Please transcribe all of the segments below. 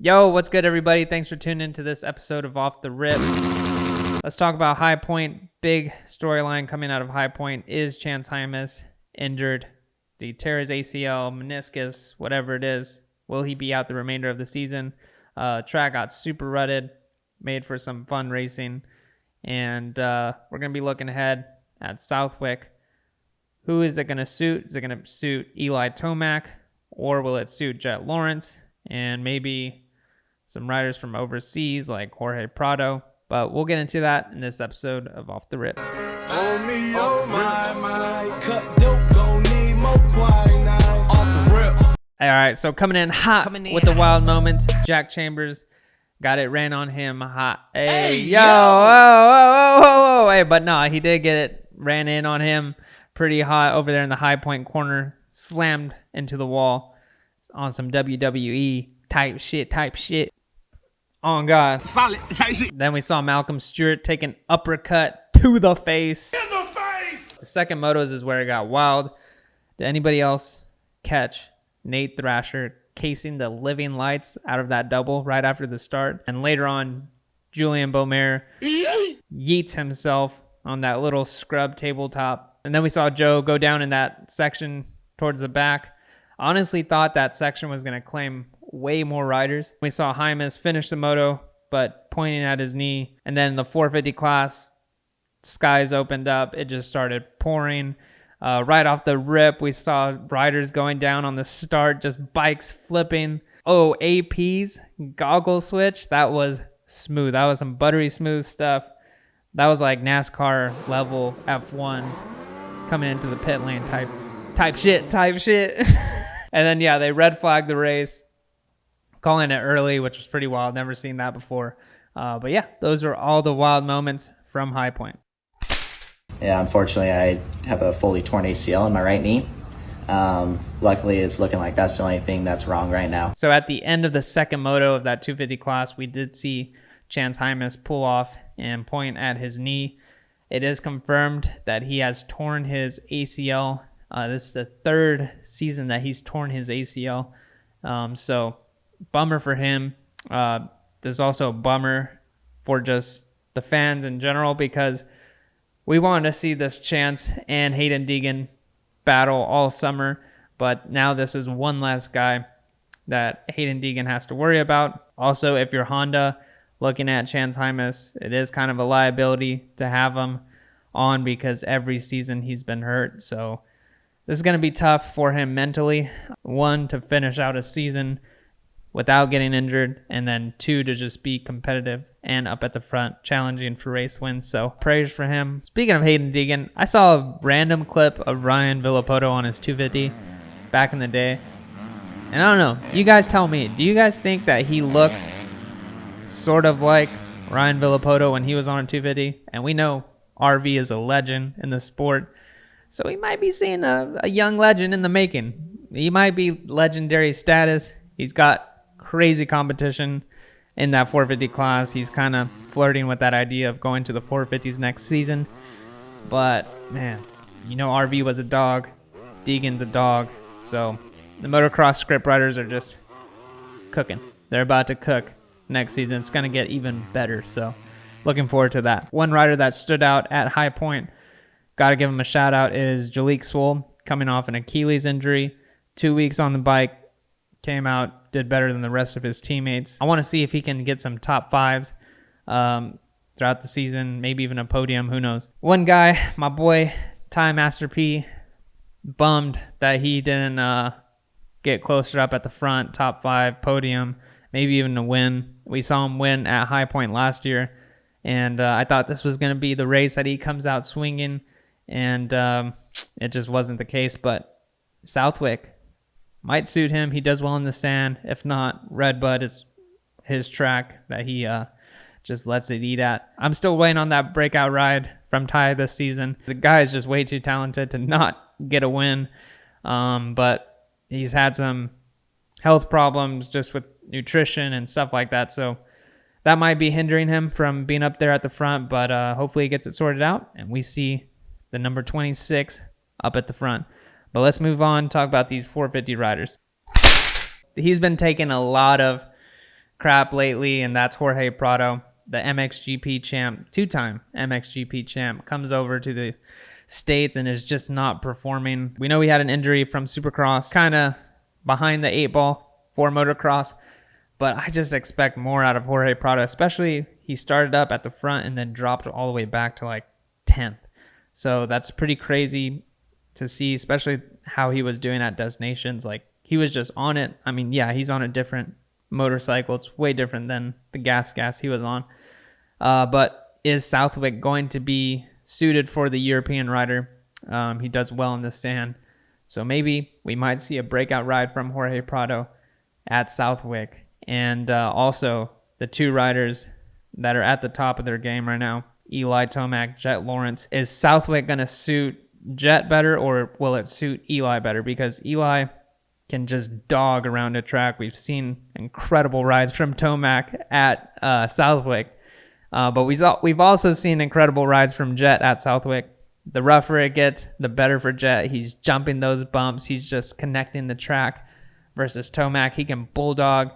Yo, what's good, everybody? Thanks for tuning into this episode of Off the Rip. Let's talk about High Point. Big storyline coming out of High Point is Chance Hymas injured. Did he tear his ACL, meniscus, whatever it is? Will he be out the remainder of the season? Track got super rutted, made for some fun racing. And we're going to be looking ahead at Southwick. Who is it going to suit? Is it going to suit Eli Tomac, or will it suit Jett Lawrence and maybe some riders from overseas like Jorge Prado? But we'll get into that in this episode of Off the Rip. Oh me, oh my, cut dope, gon' need more quinine. Off the rip. All right, so coming in hot with the wild moments, Jack Chambers got it ran on him hot. Hey, yo, whoa. Hey, but no, he did get it ran in on him pretty hot over there in the High Point corner, slammed into the wall on some WWE type shit. Oh, God. Solid type shit. Then we saw Malcolm Stewart take an uppercut to the face. In the face. The second motos is where it got wild. Did anybody else catch Nate Thrasher casing the living lights out of that double right after the start? And later on, Julian Beaumer yeets himself on that little scrub tabletop. And then we saw Joe go down in that section towards the back. I honestly thought that section was going to claim way more riders. We saw Hymas finish the moto, but pointing at his knee. And then the 450 class, skies opened up. It just started pouring. Right off the rip, we saw riders going down on the start, just bikes flipping. Oh, AP's goggle switch. That was smooth. That was some buttery smooth stuff. That was like NASCAR level F1 coming into the pit lane type shit. And then, yeah, they red flagged the race, calling it early, which was pretty wild. Never seen that before. But yeah, those are all the wild moments from High Point. Yeah, unfortunately, I have a fully torn ACL in my right knee. Luckily, it's looking like that's the only thing that's wrong right now. So at the end of the second moto of that 250 class, we did see Chance Hymas pull off and point at his knee. It is confirmed that he has torn his ACL. This is the third season that he's torn his ACL. So bummer for him. There's also a bummer for just the fans in general, because we wanted to see this Chance and Haiden Deegan battle all summer, but now this is one less guy that Haiden Deegan has to worry about. Also, if you're Honda looking at Chance Hymas, it is kind of a liability to have him on because every season he's been hurt. So this is going to be tough for him mentally. One, to finish out a season without getting injured, and then two, to just be competitive and up at the front, challenging for race wins. So prayers for him. Speaking of Haiden Deegan, I saw a random clip of Ryan Villopoto on his 250 back in the day. And I don't know, you guys tell me, do you guys think that he looks sort of like Ryan Villopoto when he was on a 250? And we know RV is a legend in the sport, so we might be seeing a young legend in the making. He might be legendary status. He's got crazy competition in that 450 class. He's kind of flirting with that idea of going to the 450s next season. But, man, you know RV was a dog. Deegan's a dog. So the motocross script writers are just cooking. They're about to cook next season. It's going to get even better. So looking forward to that. One rider that stood out at High Point, got to give him a shout out, is Jalek Swoll, coming off an Achilles injury. 2 weeks on the bike. Came out, did better than the rest of his teammates. I want to see if he can get some top fives throughout the season, maybe even a podium, who knows. One guy, my boy, Ty Master P, bummed that he didn't get closer up at the front, top five, podium, maybe even a win. We saw him win at High Point last year, and I thought this was going to be the race that he comes out swinging, and it just wasn't the case. But Southwick might suit him. He does well in the sand. If not, Redbud is his track that he just lets it eat at. I'm still waiting on that breakout ride from Ty this season. The guy is just way too talented to not get a win. But he's had some health problems just with nutrition and stuff like that. So that might be hindering him from being up there at the front. But hopefully he gets it sorted out, and we see the number 26 up at the front. But let's move on, talk about these 450 riders. He's been taking a lot of crap lately, and that's Jorge Prado, the MXGP champ, 2-time MXGP champ, comes over to the States and is just not performing. We know he had an injury from Supercross, kind of behind the 8-ball for motocross, but I just expect more out of Jorge Prado, especially he started up at the front and then dropped all the way back to like 10th. So that's pretty crazy to see, especially how he was doing at Destinations. Like, he was just on it. I mean, yeah, he's on a different motorcycle. It's way different than the gas he was on. But is Southwick going to be suited for the European rider? He does well in the sand. So maybe we might see a breakout ride from Jorge Prado at Southwick. And also the two riders that are at the top of their game right now, Eli Tomac, Jett Lawrence. Is Southwick going to suit Jett better, or will it suit Eli better? Because Eli can just dog around a track. We've seen incredible rides from Tomac at Southwick. But we've also seen incredible rides from Jett at Southwick. The rougher it gets, the better for Jett. He's jumping those bumps. He's just connecting the track. Versus Tomac, he can bulldog,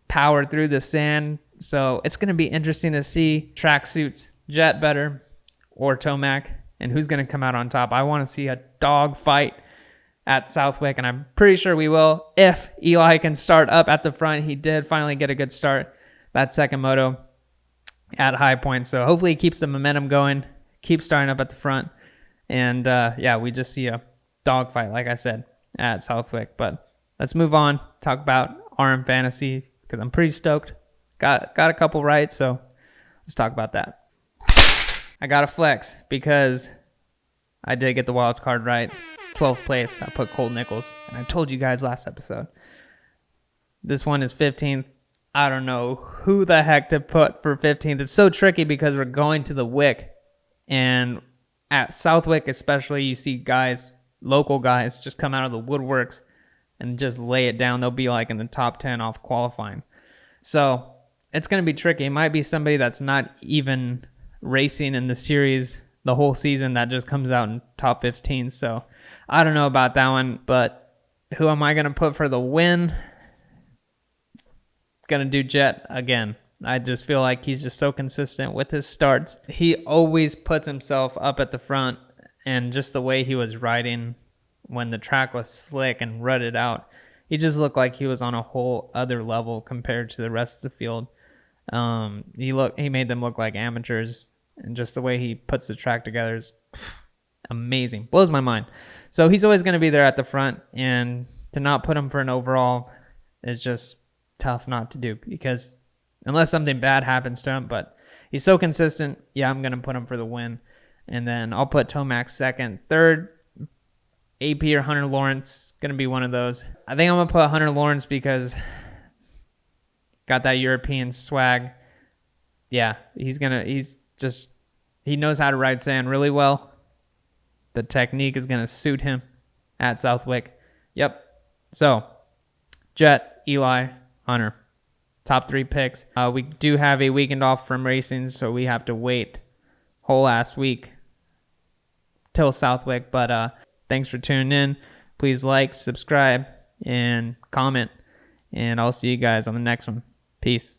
power through the sand. So it's going to be interesting to see track suits Jett better or Tomac, and who's going to come out on top. I want to see a dog fight at Southwick, and I'm pretty sure we will if Eli can start up at the front. He did finally get a good start that second moto at High Point, so hopefully he keeps the momentum going, keeps starting up at the front, and yeah, we just see a dog fight, like I said, at Southwick. But let's move on, talk about RM Fantasy, because I'm pretty stoked. Got a couple right, so let's talk about that. I got to flex because I did get the wild card right. 12th place. I put Cole Nichols, and I told you guys last episode. This one is 15th. I don't know who the heck to put for 15th. It's so tricky because we're going to the Wick, and at Southwick especially, you see guys, local guys, just come out of the woodworks and just lay it down. They'll be like in the top 10 off qualifying. So it's going to be tricky. It might be somebody that's not even racing in the series the whole season that just comes out in top 15. So I don't know about that one, but who am I going to put for the win? Going to do Jett again. I just feel like he's just so consistent with his starts. He always puts himself up at the front, and just the way he was riding when the track was slick and rutted out, he just looked like he was on a whole other level compared to the rest of the field. He made them look like amateurs, and just the way he puts the track together is amazing. Blows my mind. So he's always going to be there at the front, and to not put him for an overall is just tough not to do, because unless something bad happens to him, but he's so consistent. Yeah, I'm going to put him for the win. And then I'll put Tomac second. Third, AP or Hunter Lawrence, going to be one of those. I think I'm going to put Hunter Lawrence because got that European swag. Yeah, he knows how to ride sand really well. The technique is going to suit him at Southwick. Yep. So, Jett, Eli, Hunter. Top 3 picks. We do have a weekend off from racing, so we have to wait whole ass week till Southwick. But thanks for tuning in. Please like, subscribe, and comment. And I'll see you guys on the next one. Peace.